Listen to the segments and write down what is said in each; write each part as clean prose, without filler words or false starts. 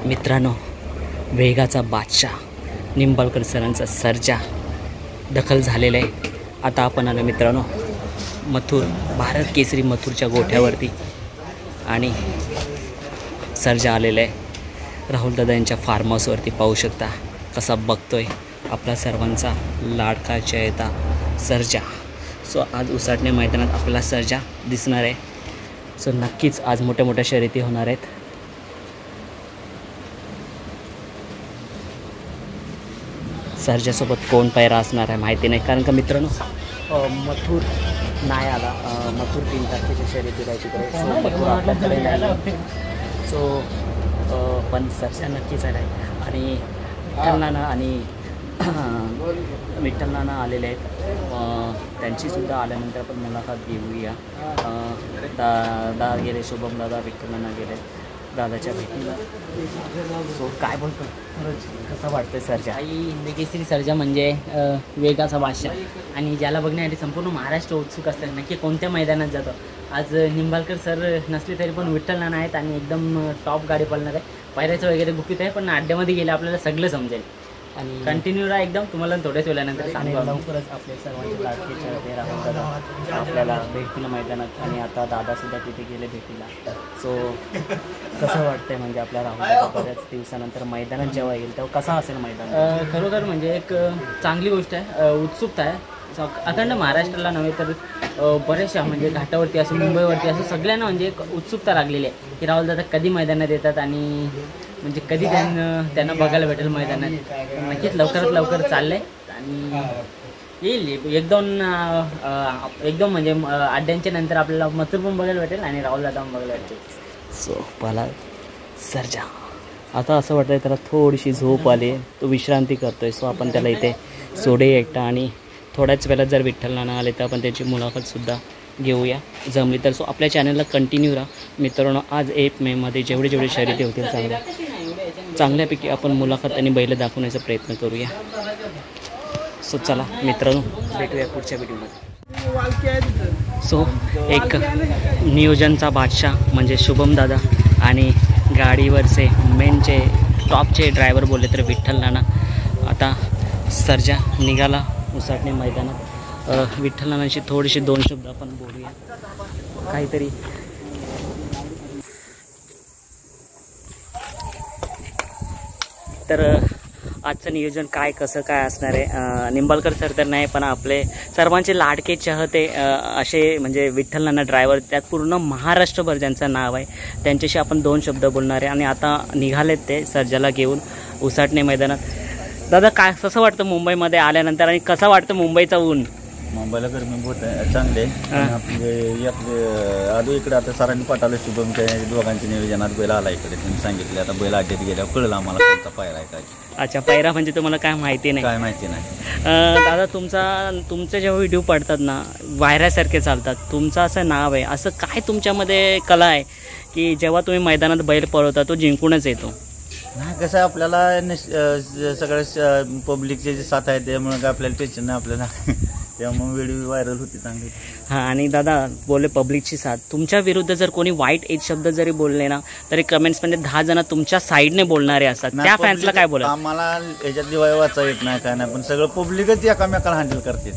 मित्रांनो, वेगाचा बादशाह निंबाळकर सरांचा सर्जा दखल झालेला आहे। आता आपण आलो मित्रांनो मथुर भारत केसरी मथुरच्या गोठ्यावरती आणि सर्जा आलेला आहे। राहुल दादा यांच्या फार्म हाऊसवरती पाहू शकता कसा बघतोय आपला सर्वांचा लाडका चेता सर्जा। सो आज उसाटणे मैदानात आपला सर्जा दिसणार आहे। सो नक्कीच आज मोठ्या मोठ्या शर्यती होणार आहेत। सर्जासोबत कोण पैरा असणार आहे माहिती नाही, कारण का मित्रांनो मथुर नाही आला। मथुर 3 तारखेच्या शर्यती राहायची तर सो मथुर आपल्याकडे नाही। सो पण सर्जा नक्कीच आहे आणि विठ्ठल नाना आलेले आहेत। त्यांचीसुद्धा आल्यानंतर आपण मुलाखत घेऊया। दादा गेले, शुभम दादा, विठ्ठल नाना गेले दादाच्या भेटीला। सो काय बोलतो, कसं वाटतं सर्जा? हिंद केसरी सर्जा म्हणजे वेगाचा बादशाह आणि ज्याला बघण्यासाठी संपूर्ण महाराष्ट्र उत्सुक असतात नक्की कोणत्या मैदानात जातो। आज निंबाळकर सर नसले तरी पण विठ्ठल नाना आहेत आणि एकदम टॉप गाडी पळणार आहे। पायऱ्याचं वगैरे गुपित आहे पण अड्ड्यामध्ये गेले आपल्याला सगळं समजेल आणि कंटिन्यू राहा एकदम। तुम्हाला थोड्याच वेळानंतर सांगतो लवकरच आपले सर्वांचे लाडके चेहरे राहुल दादा आपल्याला भेटतील मैदानात आणि आता दादासुद्धा तिथे गेले भेटीला। सो कसं वाटतंय म्हणजे आपल्या राहुल दादा बऱ्याच दिवसानंतर मैदानात जेव्हा येईल तेव्हा कसा असेल मैदान? खरोखर म्हणजे एक चांगली गोष्ट आहे, उत्सुकता आहे अखंड महाराष्ट्राला नव्हे तर बऱ्याचशा म्हणजे घाटावरती असं मुंबईवरती असं सगळ्यांना म्हणजे एक उत्सुकता लागलेली आहे की राहुल दादा कधी मैदानात येतात आणि म्हणजे कधी त्यांना बघायला भेटेल मैदानात। नक्कीच लवकरात लवकर चाललं आहे आणि येईल एकदम म्हणजे अड्ड्यांच्या नंतर आपल्याला मथुर पण बघायला भेटेल आणि राहुल दादा पण बघायला भेटेल। सो मला सर्जा आता असं वाटतंय त्याला थोडीशी झोप आली, तो विश्रांती करतोय। सो आपण त्याला इथे सोडे एकटा आणि थोड्याच वेळात जर विठ्ठल नाना आले तर आपण त्याची मुलाखतसुद्धा घेऊया जमली तर। सो आपल्या चॅनलला कंटिन्यू राहा मित्रांनो। आज 1 मेमध्ये जेवढे शर्यती होतील चांगल्यापैकी आपण मुलाखत आणि बैल दाखवण्याचा प्रयत्न करूया। सो चला मित्रांनो, भेटूया पुढच्या व्हिडिओमध्ये। सो एक नियोजनचा बादशाह म्हणजे शुभम दादा आणि गाडीवरचे मेनचे टॉपचे ड्रायव्हर बोलले तर विठ्ठल नाना। आता सर्जा निघाला उसाटणे मैदानात। विठ्ठल नानांशी थोडीशी 2 शब्द आपण बोलूया काहीतरी। तर आजचं नियोजन कसं काय असणार आहे? निंबाळकर सर तर नाही पण आपले सर्वांचे लाडके चाहते असे म्हणजे विठ्ठल नाना ड्रायव्हर, त्यात पूर्ण महाराष्ट्रभर ज्यांचं नाव आहे त्यांच्याशी आपण 2 शब्द बोलणार आहे। आणि आता निघालेत ते सर्जाला घेऊन उसाटणे मैदानात। दादा काय कसं वाटतं मुंबईमध्ये आल्यानंतर आणि कसं वाटतं मुंबईचं ऊन? मुंबईला गरमी बहुत चांगले आपले आलो इकडे। आता सरांनी पाठवलं शुभमच्या दोघांच्या नियोजनात बैल आला इकडे, त्यांनी सांगितले आता बैल अड्ड्यात गेल्यावर कळलं आम्हाला कोणता पायरा आहे काय। अच्छा, पायरा म्हणजे तुम्हाला काय माहिती नाही? काय माहिती नाही दादा तुमचे जेव्हा व्हिडिओ पडतात ना वायऱ्यासारखे चालतात, तुमचं असं नाव आहे, असं काय तुमच्यामध्ये कला आहे की जेव्हा तुम्ही मैदानात बैल पळवता तो जिंकूनच येतो? नाही, कसं आपल्याला सगळ्या पब्लिकचे जे साथ आहे त्यामुळे काय आपल्याला टेन्शन नाही आपल्याला त्यामुळे व्हिडिओ व्हायरल होती चांगली। हां, आणि दादा बोलले पब्लिकची साथ, तुमच्या विरुद्ध जर कोणी वाईट एक शब्द जरी बोलले ना तरी कमेंट्समध्ये 10 जण तुमच्या साईडने बोलणारे असतात, त्या फॅन्सला काय बोला? आम्हाला याच्यात दिवाळी वाचा येत नाही काय नाही, पण सगळं पब्लिकच एकामेकाला हँडल करते।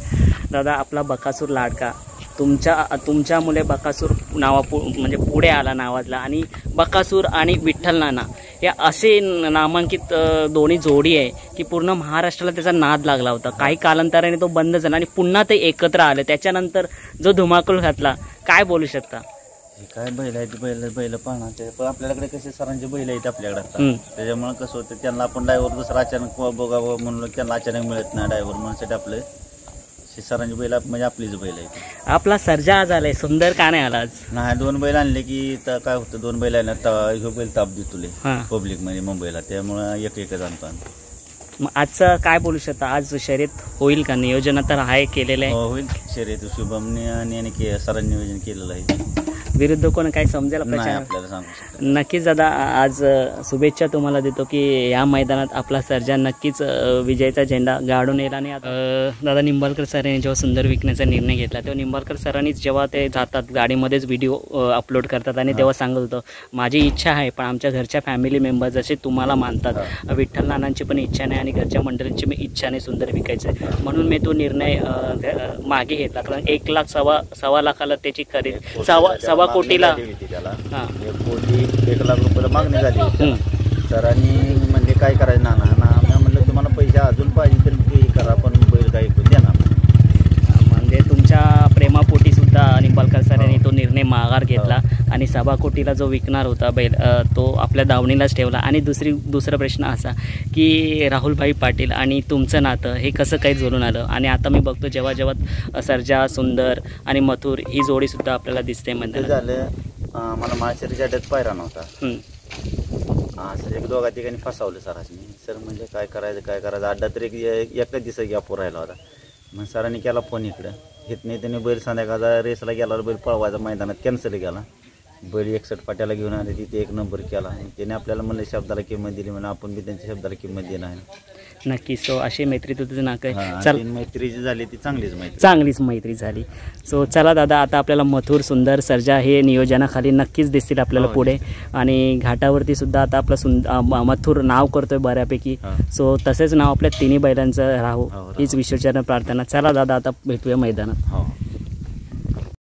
दादा आपला बकासूर लाडका तुमच्यामुळे बकासूर म्हणजे पुढे आला नावातला, आणि बकासूर आणि विठ्ठल नाना या असे नामांकित दोन्ही जोडी आहे की पूर्ण महाराष्ट्राला त्याचा नाद लागला होता। काही कालांतराने तो बंद झाला आणि पुन्हा ते एकत्र आले, त्याच्यानंतर जो धुमाकूळ घातला, काय बोलू शकता? काय बैल आहे बैल पाहणार, पण आपल्याकडे कसे सरांचे बैल आहेत आपल्याकडे, त्याच्यामुळे कसं होतं त्यांना आपण ड्रायव्हर दुसरा अचानक बघावं म्हणून त्यांना अचानक मिळत नाही ड्रायव्हर, म्हणून आपलं सरांची बैल म्हणजे आपलीच बैल आहे। आपला सर्जा आज आलाय, सुंदर का नाही आला आज? नाही, 2 बैल आणले की काय होतं, 2 बैल आणले ह्यो बैल ताप देतोले पब्लिक म्हणजे मुंबईला, त्यामुळं एकच आणतो आम्ही। मग आजचं काय बोलू शकता? आज शर्यत होईल का? नियोजन तर आहे केलेलं आहे? होईल शर्यत, शुभमने आणि सरांनी नियोजन केलेलं आहे। विरुद्ध कोण काय समजेल आपल्या नाही channel? आपल्याला सांगू शकत. नक्कीच दादा आज शुभेच्छा तुम्हाला देतो की या मैदानात आपला सर्जा नक्कीच विजयाचा झेंडा गाडून येईल. आणि दादा निंबाळकर सरांनी जेव्हा सुंदर विकण्याचा निर्णय घेतला तेव्हा निंबाळकर सरांनीच जेव्हा ते जातात गाडीमध्येच व्हिडिओ अपलोड करतात आणि तेव्हा सांगत होतं माझी इच्छा आहे पण आमच्या घरच्या फॅमिली मेंबर जसे तुम्हाला मानतात विठ्ठल नानांची पण इच्छा नाही आणि घरच्या मंडळींची पण इच्छा नाही सुंदर विकायचं म्हणून मी तो निर्णय मागे घेतला. कारण 1 लाख सव्वा लाखाला त्याची खरेदी सव्वा कोटीला त्याला हां 1 लाख रुपयाला मागणी झाली होती. सरांनी म्हणजे काय करायचं नाना मी म्हणलं तुम्हाला पैसे अजून पाहिजे तर ते करा पण बैल काही देणार. म्हणजे तुमच्या प्रेमापोटी सुद्धा निंबाळकर सरांनी तो निर्णय माघार घेतला आणि सव्वा कोटीला जो विकणार होता बैल तो आपल्या दावणीलाच ठेवला. आणि दुसरा प्रश्न असा की राहुलभाई पाटील आणि तुमचं नातं हे कसं काही जोडून आलं. आणि आता मी बघतो जेव्हा जेव्हा सर्जा सुंदर आणि मथुर ही जोडीसुद्धा आपल्याला दिसते म्हणजे झालं मला माळशिरच्या अड्ड्यात पायरा नव्हता. असं एक दोघा ठिकाणी फसावलं सरांनी. सर म्हणजे काय करायचं अड्डा तर एकच दिवस गॅप राहिला होता. मग सरांनी केला फोन इकडं घेत नाही त्याने बैल संध्याकाळचा रेसला गेला बैल पळवायचा मैदानात कॅन्सल केला. बैल 61 फाट्याला घेऊन आले तिथे 1 नंबर केला. त्याने आपल्याला म्हणलं शब्दाला किंमत दिली म्हणून आपण बी त्यांच्या शब्दाला किंमत दिली आहे. नक्की. सो अशी मैत्री तुझं नातं आहे. चल मैत्री जी झाली ती चांगलीच मैत्री झाली. सो चला दादा आता आपल्याला मथुर सुंदर सर्जा हे नियोजनाखाली नक्कीच दिसतील आपल्याला पुढे. आणि घाटावरती सुद्धा आता आपलं मथुर नाव करतोय बऱ्यापैकी. सो तसेच नाव आपल्या तिन्ही बैलांचं राहू हीच विश्वचरण प्रार्थना. चला दादा आता भेटूया मैदानात.